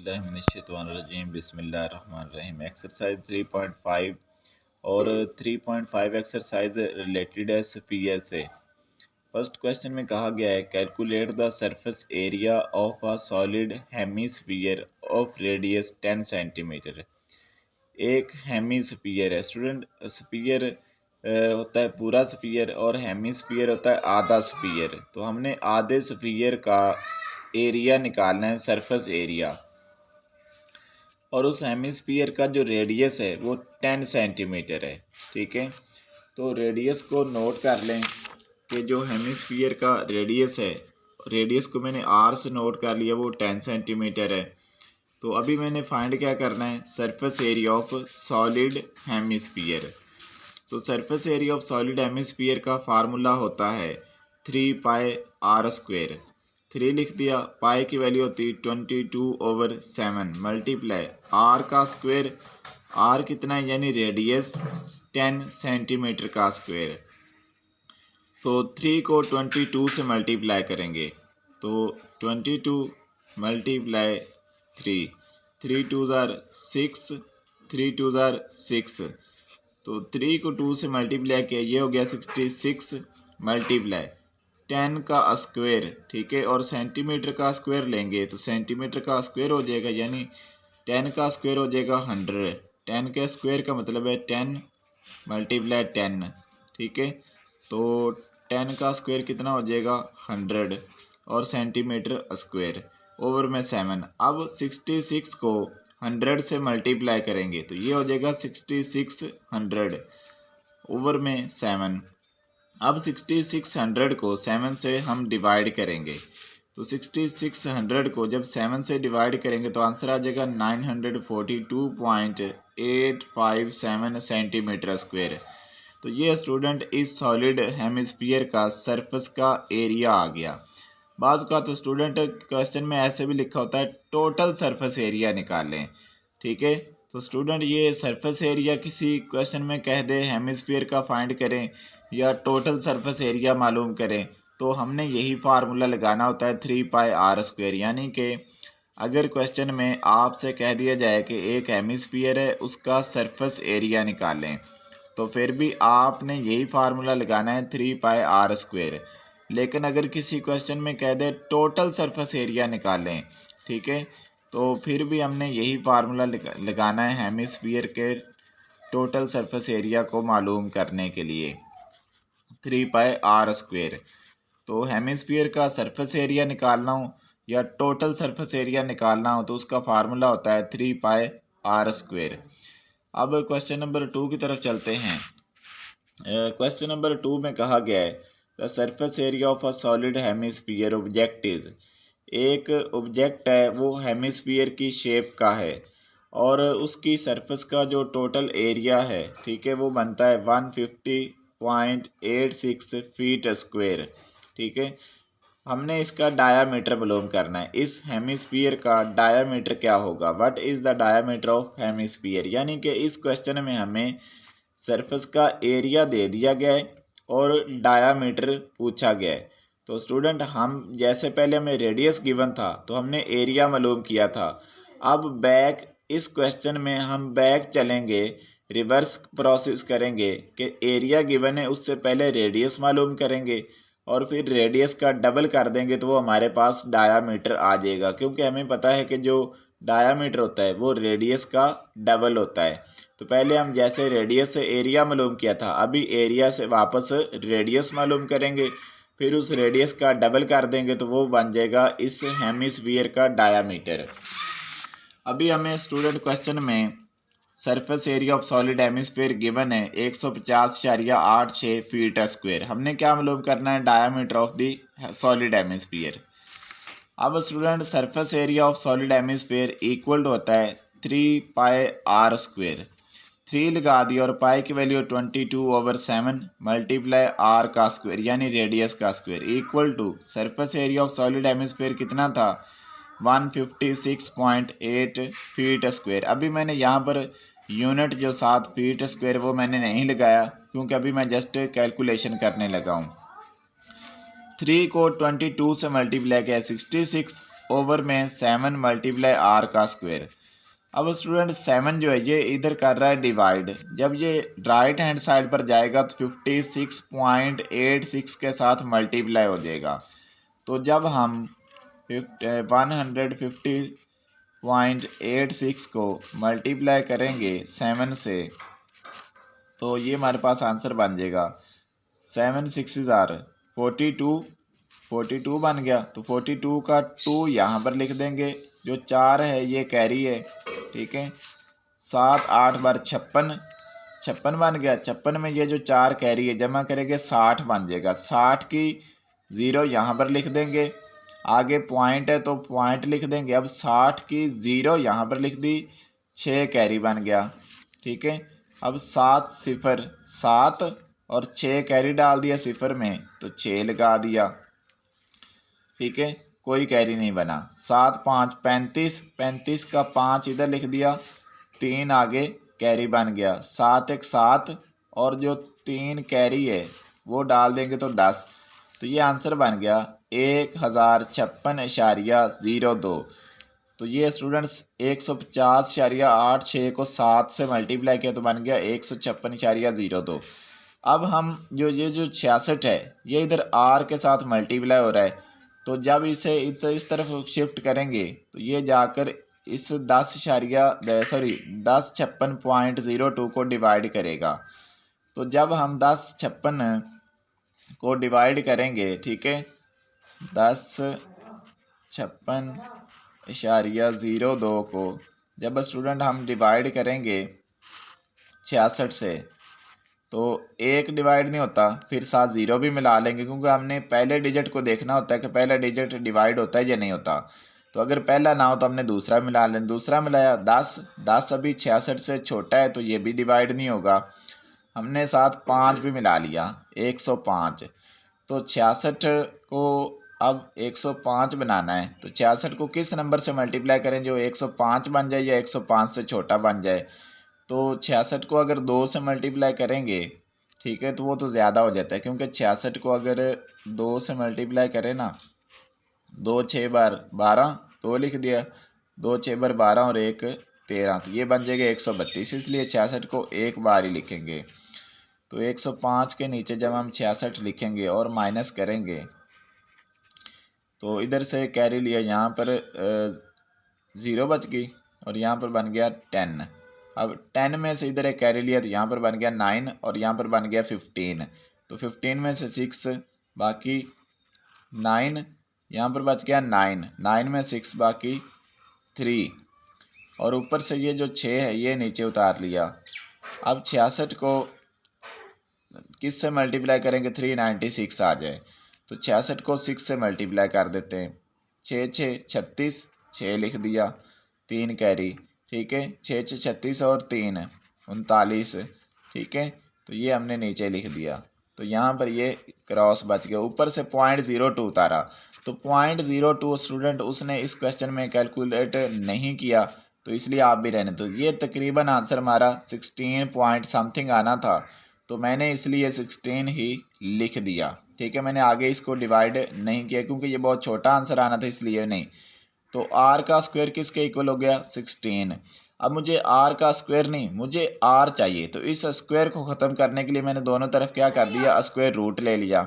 औज़ुबिल्लाहिमिनश्शैतानिर्रजीम बिस्मिल्लाहिर्रहमानिर्रहीम। एक्सरसाइज 3.5 और 3.5 exercise related है स्फीयर से। फर्स्ट क्वेश्चन में कहा गया है calculate the surface area of a solid hemisphere of radius 10 centimetre. एक हेमीस्फीयर है स्टूडेंट, स्फीयर होता है पूरा स्फीयर और हेमीस्फीयर होता है आधा स्फीयर। तो हमने आधे स्फीयर का एरिया निकालना है, सरफेस एरिया, और उस हेमिस्फीयर का जो रेडियस है वो 10 सेंटीमीटर है। ठीक है, तो रेडियस को नोट कर लें कि जो हेमिस्फीयर का रेडियस है, रेडियस को मैंने आर से नोट कर लिया, वो 10 सेंटीमीटर है। तो अभी मैंने फाइंड क्या करना है, surface area of solid hemisphere. तो surface area of solid hemisphere का फार्मूला होता है 3 पाई आर स्क्वेयर। 3 लिख दिया, पाई की वैल्यू होती है 22/7 मल्टीप्लाई आर का स्क्वेयर। आर कितना है यानी रेडियस 10 सेंटीमीटर का स्क्वेयर। तो 3 को 22 से मल्टीप्लाई करेंगे तो 22 मल्टीप्लाई 3, 3 2 ज़ार 6, 3 2 ज़ार 6। तो 3 को 2 से मल्टीप्लाई किया, ये हो गया 66 मल्टीप्लाई 10 का स्क्वायर। ठीक है, और सेंटीमीटर का स्क्वायर लेंगे तो सेंटीमीटर का स्क्वायर हो जाएगा, यानी 10 का स्क्वायर हो जाएगा 100। 10 के स्क्वायर का मतलब है 10 मल्टीप्लाई 10। ठीक है, तो 10 का स्क्वायर कितना हो जाएगा 100 और सेंटीमीटर स्क्वायर ओवर में 7। अब 66 को 100 से मल्टीप्लाई करेंगे तो ये हो जाएगा 6600 ओवर में 7। अब 6600 को 7 से हम डिवाइड करेंगे तो 6600 को जब 7 से डिवाइड करेंगे तो आंसर आ जाएगा 942.857 सेंटीमीटर स्क्वायर। तो ये स्टूडेंट इस सॉलिड हेमिस्फीयर का सरफेस का एरिया आ गया। बाज़ का तो स्टूडेंट क्वेश्चन में ऐसे भी लिखा होता है टोटल सरफेस एरिया निकालें। ठीक है, तो स्टूडेंट ये सरफेस एरिया किसी क्वेश्चन में कह दे हेमिस्फीयर का फाइंड करें या टोटल सरफेस एरिया मालूम करें, तो हमने यही फार्मूला लगाना होता है 3 पाई आर स्क्वायर। यानी कि अगर क्वेश्चन में आपसे कह दिया जाए कि एक हेमिस्फीयर है उसका सरफेस एरिया निकालें, तो फिर भी आपने यही फार्मूला लगाना है 3 पाई आर स्क्वायर। लेकिन अगर किसी क्वेश्चन में कह दे टोटल सरफेस एरिया निकालें, ठीक है, तो फिर भी हमने यही फार्मूला लगाना है हेमिस्फीयर के टोटल सरफेस एरिया को मालूम करने के लिए 3 पाई आर स्क्वायर। तो हेमिस्फीयर का सरफेस एरिया निकालना हो या टोटल सरफेस एरिया निकालना हो तो उसका फार्मूला होता है 3 पाई आर स्क्वायर। अब क्वेश्चन नंबर 2 की तरफ चलते हैं। क्वेश्चन नंबर 2 में कहा गया है the surface area of a solid hemisphere object is. एक ऑब्जेक्ट है वो हेमिस्फीयर की शेप का है और उसकी सरफेस का जो टोटल एरिया है, ठीक है, वो बनता है 150.86 फीट स्क्वायर। ठीक है, हमने इसका डायामीटर मालूम करना है। इस हेमिस्फीयर का डायामीटर क्या होगा, what is the diameter of hemisphere. यानी कि इस क्वेश्चन में हमें सरफेस का एरिया दे दिया गया है और डायामीटर पूछा गया है। तो स्टूडेंट हम जैसे पहले हमें रेडियस गिवन था तो हमने एरिया मालूम किया था। अब बैक इस क्वेश्चन में हम बैक चलेंगे, रिवर्स प्रोसेस करेंगे कि एरिया गिवन है उससे पहले रेडियस मालूम करेंगे और फिर रेडियस का डबल कर देंगे तो वो हमारे पास डायामीटर आ जाएगा, क्योंकि हमें पता है कि जो डायामीटर होता है वो रेडियस का डबल होता है। तो पहले हम जैसे रेडियस से एरिया मालूम किया था, अभी एरिया से वापस रेडियस मालूम करेंगे, फिर उस रेडियस का डबल कर देंगे तो वो बन जाएगा इस हेमिस्फीयर का डायामीटर। अभी हमें स्टूडेंट क्वेश्चन में surface area of solid hemisphere given है 150.86 फीट स्क्वायर। हमने क्या मालूम करना है, diameter of the solid hemisphere. अब student surface area of solid hemisphere equal होता है 3 पाई आर स्क्वायर। 3 लगा दिया और पाई की वैल्यू 22/7 मल्टीप्लाई आर का स्क्वायर यानी रेडियस का square equal to surface area of solid hemisphere कितना था 156.8 फीट स्क्वायर। अभी मैंने यहाँ पर यूनिट जो 7 फीट स्क्वायर वो मैंने नहीं लगाया क्योंकि अभी मैं जस्ट कैलकुलेशन करने लगा हूँ। 3 को 22 से मल्टीप्लाई किया 66 ओवर में 7 मल्टीप्लाई आर का स्क्वायर। अब स्टूडेंट 7 जो है ये इधर कर रहा है डिवाइड, जब ये राइट हैंड साइड पर जाएगा तो 56.86 के साथ मल्टीप्लाई हो जाएगा। तो जब हम 150.86 को मल्टीप्लाई करेंगे 7 से तो ये हमारे पास आंसर बन जाएगा 7 6 42 बन गया। तो 42 का 2 यहाँ पर लिख देंगे, जो 4 है ये कैरी है, ठीक है। 7 8 बार 56 बन गया। 56 में ये जो 4 कैरी है जमा करेंगे 60 बन जाएगा। 60 की 0 यहाँ पर लिख देंगे, आगे पॉइंट है तो पॉइंट लिख देंगे। अब 60 की 0 यहाँ पर लिख दी, 6 कैरी बन गया, ठीक है। अब 7 0 7 और 6 कैरी डाल दिया 0 में तो 6 लगा दिया, ठीक है, कोई कैरी नहीं बना। 7 5 35 का 5 इधर लिख दिया, 3 आगे कैरी बन गया। 7 1 7 और जो 3 कैरी है वो डाल देंगे तो 10। तो ये आंसर बन गया 1056.02। तो ये स्टूडेंट्स 150.86 को 7 से मल्टीप्लाई किया तो बन गया 156.02। अब हम ये जो 66 है ये इधर आर के साथ मल्टीप्लाई हो रहा है, तो जब इसे इस तरफ शिफ्ट करेंगे तो ये जाकर इस 1056.02 को डिवाइड करेगा। तो जब हम 1056 को डिवाइड करेंगे, ठीक है, 1056.02 को जब स्टूडेंट हम डिवाइड करेंगे 66 से तो 1 डिवाइड नहीं होता, फिर साथ 0 भी मिला लेंगे क्योंकि हमने पहले डिजिट को देखना होता है कि पहला डिजिट डिवाइड होता है या नहीं होता। तो अगर पहला ना हो तो हमने दूसरा मिला लें, दूसरा मिलाया 10 अभी 66 से छोटा है तो ये भी डिवाइड नहीं होगा। हमने साथ 5 भी मिला लिया 105। तो 66 को अब 105 बनाना है तो 66 को किस नंबर से मल्टीप्लाई करें जो 105 बन जाए या 105 से छोटा बन जाए। तो 66 को अगर 2 से मल्टीप्लाई करेंगे, ठीक है, तो वो तो ज़्यादा हो जाता है क्योंकि 66 को अगर 2 से मल्टीप्लाई करें ना, 2 6 बार 12 2 लिख दिया, 2 6 बार 12 और 1 13, तो ये बन जाएगा 132। इसलिए 66 को एक बार ही लिखेंगे। तो 105 के नीचे जब हम 66 लिखेंगे और माइनस करेंगे तो इधर से कैरी लिया, यहाँ पर 0 बच गई और यहाँ पर बन गया 10। अब 10 में से इधर एक कैरी लिया तो यहाँ पर बन गया 9 और यहाँ पर बन गया 15। तो 15 में से 6 बाकी 9, यहाँ पर बच गया 9 में 6 बाकी 3 और ऊपर से ये जो 6 है ये नीचे उतार लिया। अब 66 को किस से मल्टीप्लाई करेंगे 396 आ जाए, तो 66 को 6 से मल्टीप्लाई कर देते हैं। 6 6 36, 6 लिख दिया, 3 कैरी, ठीक है, 6 6 36 और 3 39, ठीक है। तो ये हमने नीचे लिख दिया, तो यहाँ पर ये क्रॉस बच गया। ऊपर से 0.02 उतारा, तो 0.02 स्टूडेंट उसने इस क्वेश्चन में कैलकुलेट नहीं किया, तो इसलिए आप भी रहने। तो ये तकरीबन आंसर हमारा 16 पॉइंट समथिंग आना था, तो मैंने इसलिए 16 ही लिख दिया, ठीक है। मैंने आगे इसको डिवाइड नहीं किया क्योंकि ये बहुत छोटा आंसर आना था, इसलिए नहीं। तो आर का स्क्वायर किसके इक्वल हो गया 16। अब मुझे आर का स्क्वायर नहीं, मुझे आर चाहिए। तो इस स्क्वायर को ख़त्म करने के लिए मैंने दोनों तरफ क्या कर दिया, स्क्वायर रूट ले लिया।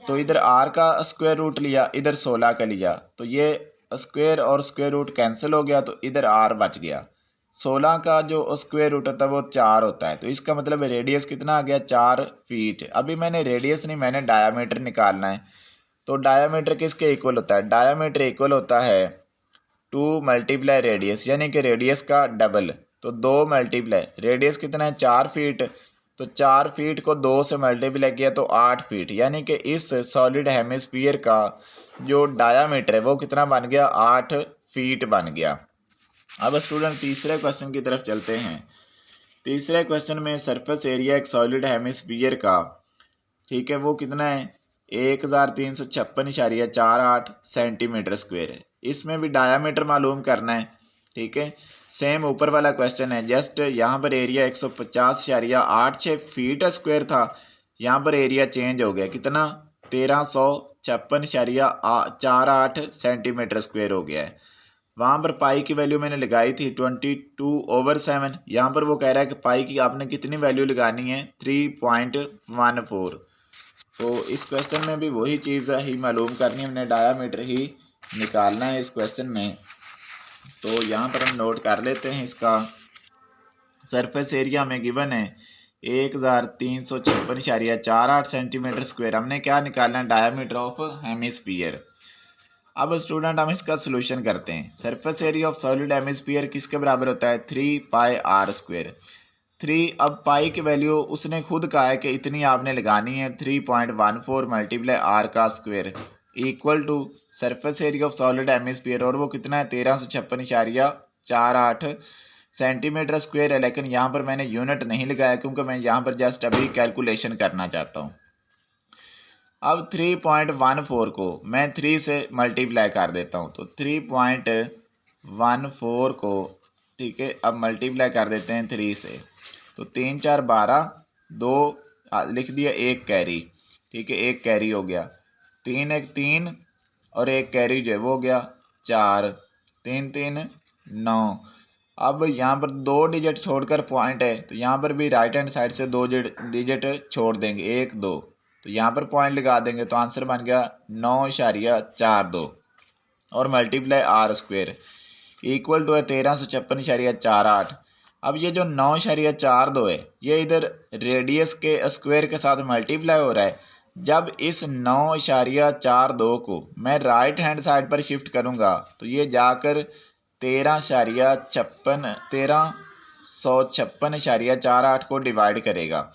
तो इधर आर का स्क्वायर रूट लिया, इधर 16 का लिया, तो ये स्क्वायर और स्क्वायर रूट कैंसिल हो गया, तो इधर आर बच गया। 16 का जो स्क्वायर रूट होता है वो 4 होता है, तो इसका मतलब रेडियस कितना आ गया 4 फीट। अभी मैंने रेडियस नहीं, मैंने डायामीटर निकालना है। तो डायामीटर किसके इक्वल होता है, डायामीटर इक्वल होता है 2 मल्टीप्लाई रेडियस, यानी कि रेडियस का डबल। तो 2 मल्टीप्लाई रेडियस कितना है 4 फीट, तो 4 फीट को 2 से मल्टीप्लाई किया तो 8 फीट, यानी कि इस सॉलिड हेमिस्फीयर का जो डायामीटर है वो कितना बन गया 8 फीट बन गया। अब स्टूडेंट तीसरे क्वेश्चन की तरफ चलते हैं। तीसरे क्वेश्चन में सरफेस एरिया एक सॉलिड हेमिस्फीयर का, ठीक है, वो कितना है 1356.48 सेंटीमीटर स्क्वायर है। इसमें भी डायामीटर मालूम करना है, ठीक है। सेम ऊपर वाला क्वेश्चन है, जस्ट यहाँ पर एरिया 150.86 फीट स्क्वायर था, यहाँ पर एरिया चेंज हो गया कितना 1300 356.48 सेंटीमीटर स्क्वायर हो गया है। वहाँ पर पाई की वैल्यू मैंने लगाई थी 22/7। यहाँ पर वो कह रहा है कि पाई की आपने कितनी वैल्यू लगानी है 3.14। तो इस क्वेश्चन में भी वही चीज़ ही मालूम करनी है, हमने डायामीटर ही निकालना है इस क्वेश्चन में। तो यहाँ पर हम नोट कर लेते हैं इसका। सरफेस एरिया में गिवन है 1356.48 सेंटीमीटर स्क्वायर। हमने क्या निकालना है, डायामीटर ऑफ हेमिस्फीयर। अब स्टूडेंट हम इसका सोल्यूशन करते हैं। Surface area of solid hemisphere किसके बराबर होता है 3πr²। 3 अब पाई की वैल्यू उसने खुद कहा है कि इतनी आपने लगानी है 3.14 मल्टीप्लाई आर का square equal to surface area of solid hemisphere, और वो कितना है 1356.48 सेंटीमीटर स्क्वायर है। लेकिन यहाँ पर मैंने यूनिट नहीं लगाया क्योंकि मैं यहाँ पर जस्ट अभी कैलकुलेशन करना चाहता हूँ। अब 3.14 को मैं 3 से मल्टीप्लाई कर देता हूँ, तो 3.14 को ठीक है अब मल्टीप्लाई कर देते हैं 3 से, तो 3 4 12, 2 लिख दिया, 1 कैरी, ठीक है 1 कैरी हो गया, 3 1 3 और 1 कैरी जो है वो हो गया 4, 3 3 9। अब यहाँ पर 2 डिजिट छोड़कर पॉइंट है, तो यहाँ पर भी राइट हैंड साइड से 2 डिजिट छोड़ देंगे 1 2, तो यहाँ पर पॉइंट लगा देंगे, तो आंसर बन गया 9.42 और मल्टीप्लाई r² इक्वल टू है 1356.48। अब ये जो 9.42 है ये इधर रेडियस के स्क्वायर के साथ मल्टीप्लाई हो रहा है। जब इस 9.42 को मैं राइट हैंड साइड पर शिफ्ट करूँगा तो ये जाकर 1356.48 को डिवाइड करेगा।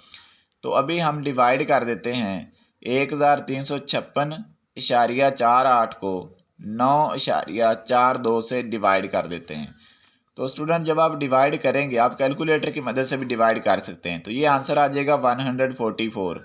तो अभी हम डिवाइड कर देते हैं 1356.48 को 9.42 से डिवाइड कर देते हैं। तो स्टूडेंट जब आप डिवाइड करेंगे, आप कैलकुलेटर की मदद से भी डिवाइड कर सकते हैं, तो ये आंसर आ जाएगा 144,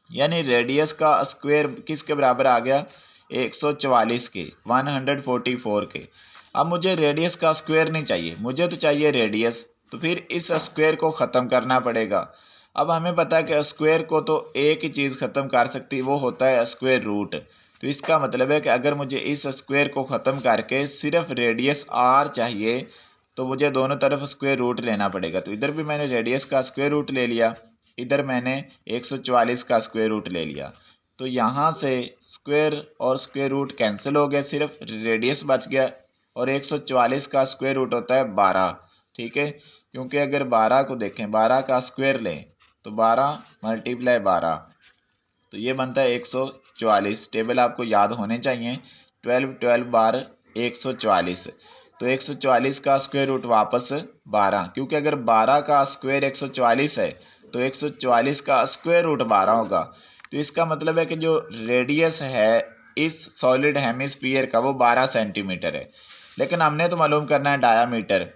यानी रेडियस का स्क्वायर किसके बराबर आ गया 144 के, 144 के। अब मुझे रेडियस का स्क्वायर नहीं चाहिए, मुझे तो चाहिए रेडियस, तो फिर इस स्क्वायर को ख़त्म करना पड़ेगा। अब हमें पता है कि स्क्वायर को तो एक ही चीज़ ख़त्म कर सकती है, वो होता है स्क्वायर रूट। तो इसका मतलब है कि अगर मुझे इस स्क्वायर को ख़त्म करके सिर्फ रेडियस r चाहिए तो मुझे दोनों तरफ स्क्वायर रूट लेना पड़ेगा। तो इधर भी मैंने रेडियस का स्क्वायर रूट ले लिया, इधर मैंने 144 का स्क्वायर रूट ले लिया, तो यहाँ से स्क्वायर और स्क्वायर रूट कैंसिल हो गया, सिर्फ रेडियस बच गया, और 144 का स्क्वायर रूट होता है 12, ठीक है। क्योंकि अगर 12 को देखें, 12 का स्क्वायर लें तो 12 मल्टीप्लाई 12, तो ये बनता है 144। टेबल आपको याद होने चाहिए, 12 12 बार 144, तो 144 का स्क्वायर रूट वापस 12, क्योंकि अगर 12 का स्क्वायर 144 है तो 144 का स्क्वायर रूट 12 होगा। तो इसका मतलब है कि जो रेडियस है इस सॉलिड हेमिस्फीयर का वो 12 सेंटीमीटर है। लेकिन हमने तो मालूम करना है डायामीटर।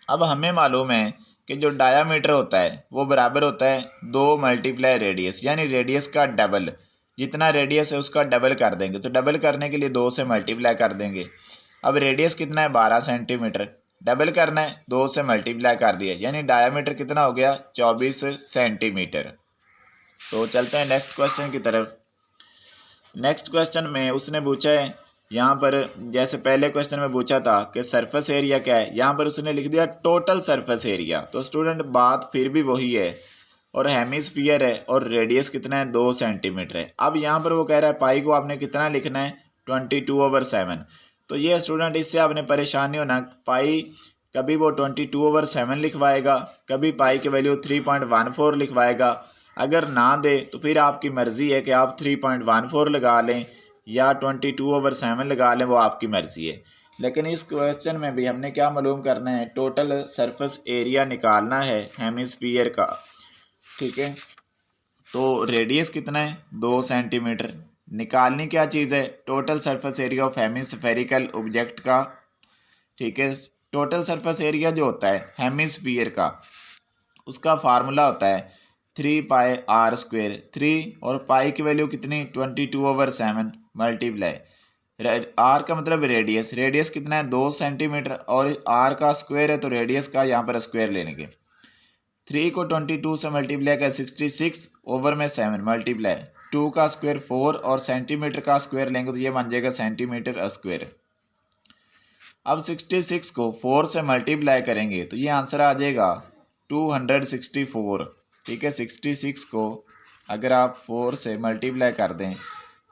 अब हमें मालूम है कि जो डायामीटर होता है वो बराबर होता है 2 मल्टीप्लाई रेडियस, यानी रेडियस का डबल, जितना रेडियस है उसका डबल कर देंगे। तो डबल करने के लिए 2 से मल्टीप्लाई कर देंगे। अब रेडियस कितना है 12 सेंटीमीटर, डबल करना है 2 से मल्टीप्लाई कर दिया, यानी डायामीटर कितना हो गया 24 सेंटीमीटर। तो चलते हैं नेक्स्ट क्वेश्चन की तरफ। नेक्स्ट क्वेश्चन में उसने पूछा है, यहाँ पर जैसे पहले क्वेश्चन में पूछा था कि सरफेस एरिया क्या है, यहाँ पर उसने लिख दिया टोटल सरफेस एरिया। तो स्टूडेंट बात फिर भी वही है, और हेमिस्फीयर है और रेडियस कितना है 2 सेंटीमीटर है। अब यहाँ पर वो कह रहा है पाई को आपने कितना लिखना है 22/7। तो ये स्टूडेंट इससे आपने परेशानी होना, पाई कभी वो 22/7 लिखवाएगा, कभी पाई की वैल्यू 3.14 लिखवाएगा। अगर ना दे तो फिर आपकी मर्ज़ी है कि आप 3.14 लगा लें या 22/7 लगा लें, वो आपकी मर्ज़ी है। लेकिन इस क्वेश्चन में भी हमने क्या मालूम करना है, टोटल सरफेस एरिया निकालना है हेमिस्फीयर का, ठीक है। तो रेडियस कितना है 2 सेंटीमीटर, निकालनी क्या चीज़ है total surface area of hemispherical object का, ठीक है। टोटल सरफेस एरिया जो होता है हेमिस्फीयर का उसका फार्मूला होता है 3πr², 3 और पाई की वैल्यू कितनी 22/7 मल्टीप्लाई आर का मतलब रेडियस, रेडियस कितना है 2 सेंटीमीटर, और आर का स्क्वायर है तो रेडियस का यहाँ पर स्क्वायर लेंगे। 3 को 22 से मल्टीप्लाई कर 66 ओवर में 7 मल्टीप्लाई 2 का स्क्वायर 4 और सेंटीमीटर का स्क्वायर लेंगे तो ये बन जाएगा सेंटीमीटर स्क्वायर। अब 66 को 4 से मल्टीप्लाई करेंगे तो ये आंसर आ जाएगा 264। ठीक है, 66 को अगर आप 4 से मल्टीप्लाई कर दें,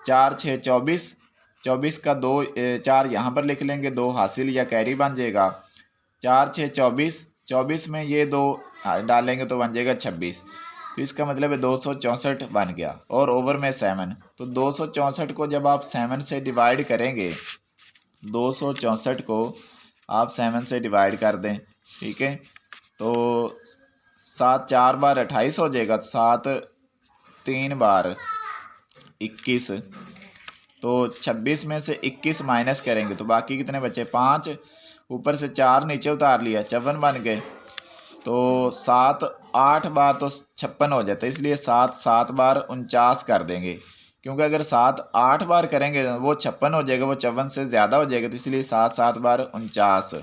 4 6 24, 24 का 2 4 यहाँ पर लिख लेंगे, 2 हासिल या कैरी बन जाएगा। 4 6 24, 24 में ये 2 डालेंगे तो बन जाएगा 26। तो इसका मतलब है 264 बन गया और ओवर में 7। तो 264 को जब आप 7 से डिवाइड करेंगे, 264 को आप 7 से डिवाइड कर दें, ठीक है, तो 7 4 बार 28 हो जाएगा, तो 7 3 बार 21। तो 26 में से 21 माइनस करेंगे तो बाकी कितने बचे, 5, ऊपर से 4 नीचे उतार लिया, 54 बन गए। तो 7 8 बार तो 56 हो जाता है, इसलिए 7 7 बार 49 कर देंगे, क्योंकि अगर 7 8 बार करेंगे वो 56 हो जाएगा, वो 54 से ज़्यादा हो जाएगा, तो इसलिए 7 7 बार 49।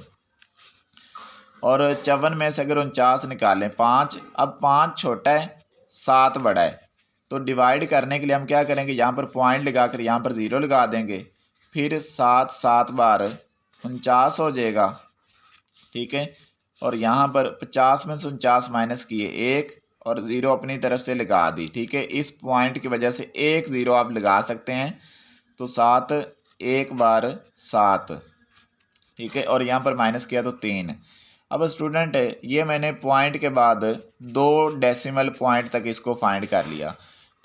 और 54 में से अगर 49 निकालें 5, अब 5 छोटा है 7 बड़ा है, तो डिवाइड करने के लिए हम क्या करेंगे, यहाँ पर पॉइंट लगाकर यहाँ पर 0 लगा देंगे, फिर 7 7 बार 49 हो जाएगा। ठीक है, और यहाँ पर 50 में से 49 माइनस किए 1 और 0 अपनी तरफ से लगा दी। ठीक है, इस पॉइंट की वजह से 1 0 आप लगा सकते हैं, तो 7 1 बार 7। ठीक है, और यहाँ पर माइनस किया तो 3। अब स्टूडेंट ये मैंने पॉइंट के बाद 2 डेसिमल पॉइंट तक इसको फाइंड कर लिया,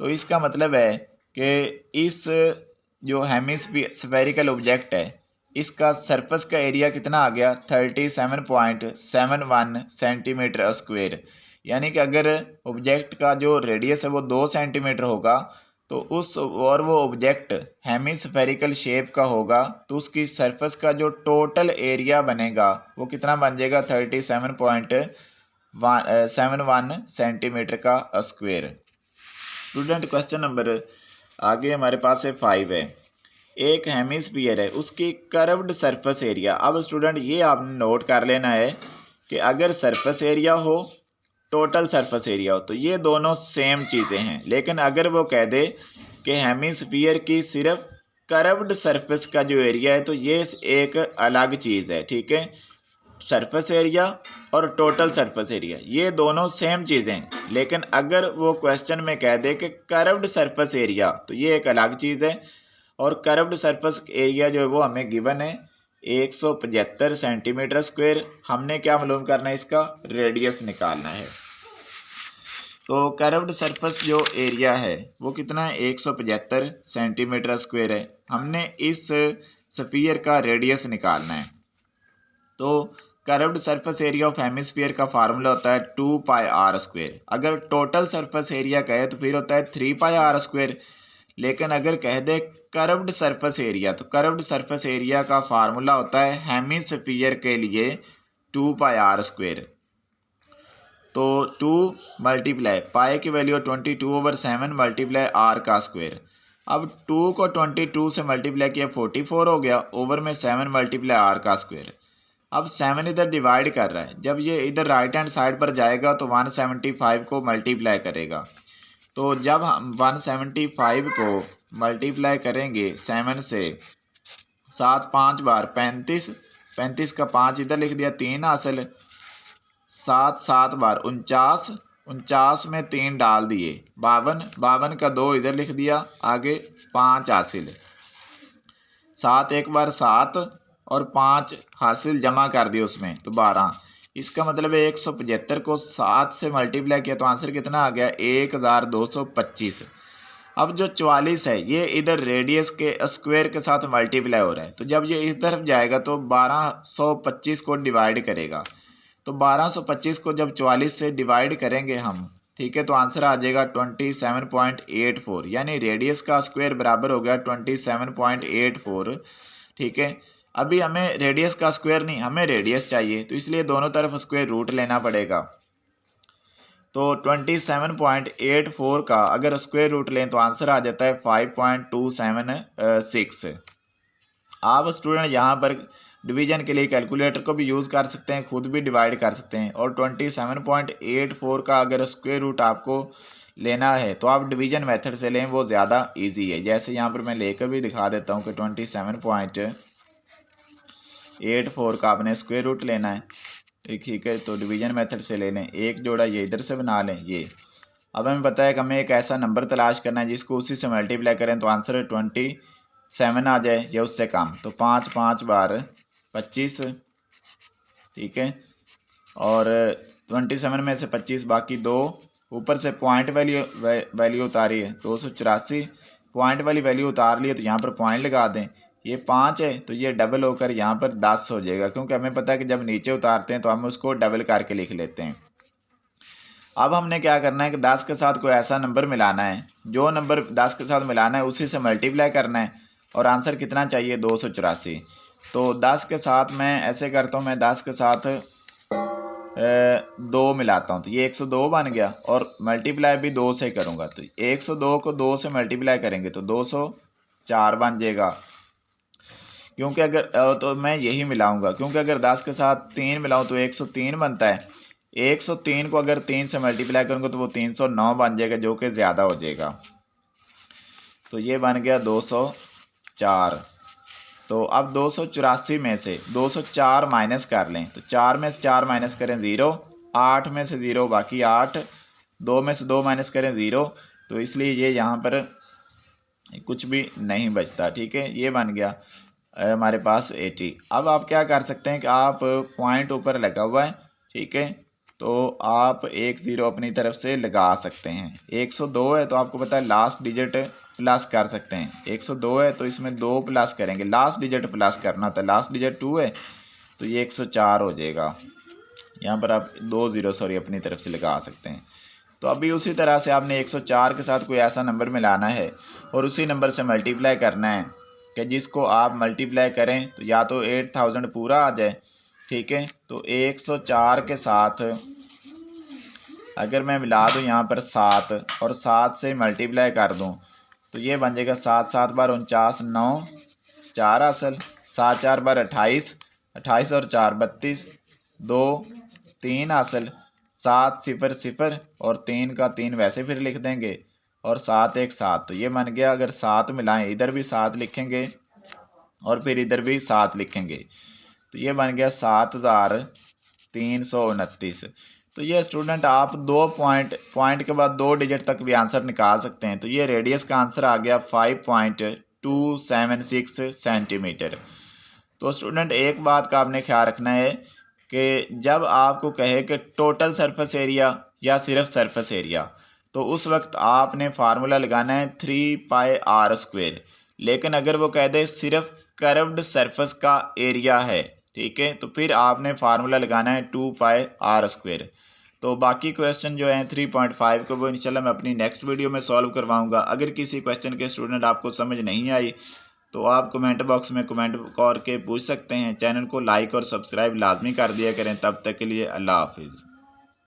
तो इसका मतलब है कि इस जो हेमिस्फेरिकल ऑब्जेक्ट है इसका सरफेस का एरिया कितना आ गया, 37.71 सेंटीमीटर स्क्वायर। यानी कि अगर ऑब्जेक्ट का जो रेडियस है वो 2 सेंटीमीटर होगा तो और वो ऑब्जेक्ट हेमिस्फेरिकल शेप का होगा, तो उसकी सरफेस का जो टोटल एरिया बनेगा वो कितना बन जाएगा, 37.71 सेंटीमीटर का स्क्वायर। स्टूडेंट क्वेश्चन नंबर आगे हमारे पास है 5 है। एक हेमिस्फीयर है, उसकी कर्व्ड सरफेस एरिया। अब स्टूडेंट ये आपने नोट कर लेना है कि अगर सरफेस एरिया हो, टोटल सरफेस एरिया हो, तो ये दोनों सेम चीज़ें हैं। लेकिन अगर वो कह दे कि हेमिस्फीयर की सिर्फ कर्व्ड सरफेस का जो एरिया है तो ये एक अलग चीज़ है। ठीक है, सरफेस एरिया और टोटल सरफेस एरिया ये दोनों सेम चीज़ें हैं। लेकिन अगर वो क्वेश्चन में कह दे कि कर्व्ड सरफेस एरिया तो ये एक अलग चीज़ है। और कर्व्ड सरफेस एरिया जो है वो हमें गिवन है 175 सेंटीमीटर स्क्वायर। हमने क्या मालूम करना है, इसका रेडियस निकालना है। तो कर्व्ड सरफेस जो एरिया है वो कितना है, 175 सेंटीमीटर स्क्वायर है। हमने इस स्फीयर का रेडियस निकालना है। तो curved surface area of hemisphere का फार्मूला होता है 2 पाई आर स्क्वायर। अगर टोटल सरफेस एरिया कहे तो फिर होता है 3 पाई आर स्क्वायर। लेकिन अगर कह दे कर्व्ड सरफेस एरिया तो कर्व्ड सरफेस एरिया का फार्मूला होता है हेमिस्फीयर के लिए 2 पाई आर स्क्वायर। तो 2 मल्टीप्लाई पाई की वैल्यू 22/7 मल्टीप्लाई आर का स्क्वायर। अब 2 को 22 से मल्टीप्लाई किया 44 हो गया, ओवर में 7 मल्टीप्लाई आर का स्क्वायर। अब 7 इधर डिवाइड कर रहा है, जब ये इधर राइट हैंड साइड पर जाएगा तो 175 को मल्टीप्लाई करेगा। तो जब हम 175 को मल्टीप्लाई करेंगे 7 से, 7 5 बार 35, 35 का 5 इधर लिख दिया, 3 हासिल, 7 7 बार 49, 49 में 3 डाल दिए 52, 52 का 2 इधर लिख दिया, आगे 5 हासिल, 7 एक बार 7 और 5 हासिल जमा कर दिए उसमें तो 12। इसका मतलब है 175 को 7 से मल्टीप्लाई किया तो आंसर कितना आ गया, 1225। अब जो 44 है ये इधर रेडियस के स्क्वायर के साथ मल्टीप्लाई हो रहा है, तो जब ये इस तरफ जाएगा तो 1225 को डिवाइड करेगा। तो 1225 को जब 44 से डिवाइड करेंगे हम, ठीक है, तो आंसर आ जाएगा 27.84, यानी रेडियस का स्क्वायर बराबर हो गया 27.84। ठीक है, अभी हमें रेडियस का स्क्वायर नहीं, हमें रेडियस चाहिए, तो इसलिए दोनों तरफ स्क्वायर रूट लेना पड़ेगा। तो 27.84 का अगर स्क्वायर रूट लें तो आंसर आ जाता है 5.276। आप स्टूडेंट यहाँ पर डिवीजन के लिए कैलकुलेटर को भी यूज़ कर सकते हैं, खुद भी डिवाइड कर सकते हैं। और 27.84 का अगर स्क्वायर रूट आपको लेना है तो आप डिवीजन मेथड से लें, वो ज़्यादा इजी है। जैसे यहाँ पर मैं लेकर भी दिखा देता हूँ कि 27.84 का आपने स्क्वायर रूट लेना है, ठीक है। तो डिवीजन मेथड से ले लें, एक जोड़ा ये इधर से बना लें ये। अब हमें पता है कि हमें एक ऐसा नंबर तलाश करना है जिसको उसी से मल्टीप्लाई करें तो आंसर 27 आ जाए या उससे कम। तो 5 5 बार 25, ठीक है। और 27 में से 25 बाकी 2, ऊपर से पॉइंट वैल्यू उतारी है 284, पॉइंट वाली वैल्यू उतार ली है तो यहाँ पर पॉइंट लगा दें। ये 5 है तो ये डबल होकर यहाँ पर 10 हो जाएगा, क्योंकि हमें पता है कि जब नीचे उतारते हैं तो हम उसको डबल करके लिख लेते हैं। अब हमने क्या करना है कि 10 के साथ कोई ऐसा नंबर मिलाना है, जो नंबर 10 के साथ मिलाना है उसी से मल्टीप्लाई करना है, और आंसर कितना चाहिए 284। तो 10 के साथ मैं ऐसे करता हूँ, मैं 10 के साथ 2 मिलाता हूँ तो ये 102 बन गया, और मल्टीप्लाई भी 2 से करूँगा तो 102 को 2 से मल्टीप्लाई करेंगे तो 204 बन जाएगा। क्योंकि अगर तो मैं यही मिलाऊंगा, क्योंकि अगर 10 के साथ 3 मिलाऊं तो 103 बनता है। 103 को अगर 3 से मल्टीप्लाई करूँगा तो वो 309 बन जाएगा, जो कि ज़्यादा हो जाएगा। तो ये बन गया 204। तो अब 284 में से 204 माइनस कर लें, तो 4 में से 4 माइनस करें 0, 8 में से 0 बाकी 8, 2 में से 2 माइनस करें 0, तो इसलिए ये यहाँ पर कुछ भी नहीं बचता, ठीक है। ये बन गया हमारे पास 80। अब आप क्या कर सकते हैं कि आप पॉइंट ऊपर लगा हुआ है, ठीक है, तो आप 10 अपनी तरफ से लगा सकते हैं। 102 है तो आपको पता है लास्ट डिजिट प्लस कर सकते हैं। 102 है तो इसमें 2 प्लस करेंगे, लास्ट डिजिट प्लस करना होता है, लास्ट डिजिट 2 है तो ये 104 हो जाएगा। यहाँ पर आप 2 0 अपनी तरफ से लगा सकते हैं। तो अभी उसी तरह से आपने 104 के साथ कोई ऐसा नंबर मिलाना है और उसी नंबर से मल्टीप्लाई करना है कि जिसको आप मल्टीप्लाई करें तो या तो 8000 पूरा आ जाए, ठीक है। तो 104 के साथ अगर मैं मिला दूं यहाँ पर 7 और 7 से मल्टीप्लाई कर दूं तो ये बन जाएगा 7 7 बार 49, 9 4 असल, 7 4 बार 28, 28 और 4 32, 2 3 असल, 7 0 0 और 3 का 3 वैसे फिर लिख देंगे, और 7 1 7। तो ये बन गया, अगर 7 मिलाएं इधर भी 7 लिखेंगे और फिर इधर भी 7 लिखेंगे तो ये बन गया 7329। तो ये स्टूडेंट आप 2 पॉइंट के बाद 2 डिजिट तक भी आंसर निकाल सकते हैं। तो ये रेडियस का आंसर आ गया 5.276 सेंटीमीटर। तो स्टूडेंट एक बात का आपने ख्याल रखना है कि जब आपको कहे कि टोटल सरफेस एरिया या सिर्फ सरफेस एरिया, तो उस वक्त आपने फार्मूला लगाना है 3πr²। लेकिन अगर वो कह दे सिर्फ कर्व्ड सरफेस का एरिया है, ठीक है, तो फिर आपने फार्मूला लगाना है 2πr²। तो बाकी क्वेश्चन जो हैं 3.5 को वो इंशाल्लाह मैं अपनी नेक्स्ट वीडियो में सॉल्व करवाऊंगा। अगर किसी क्वेश्चन के स्टूडेंट आपको समझ नहीं आई तो आप कमेंट बॉक्स में कमेंट करके पूछ सकते हैं। चैनल को लाइक और सब्सक्राइब लाजमी कर दिया करें। तब तक के लिए अल्लाह हाफिज़।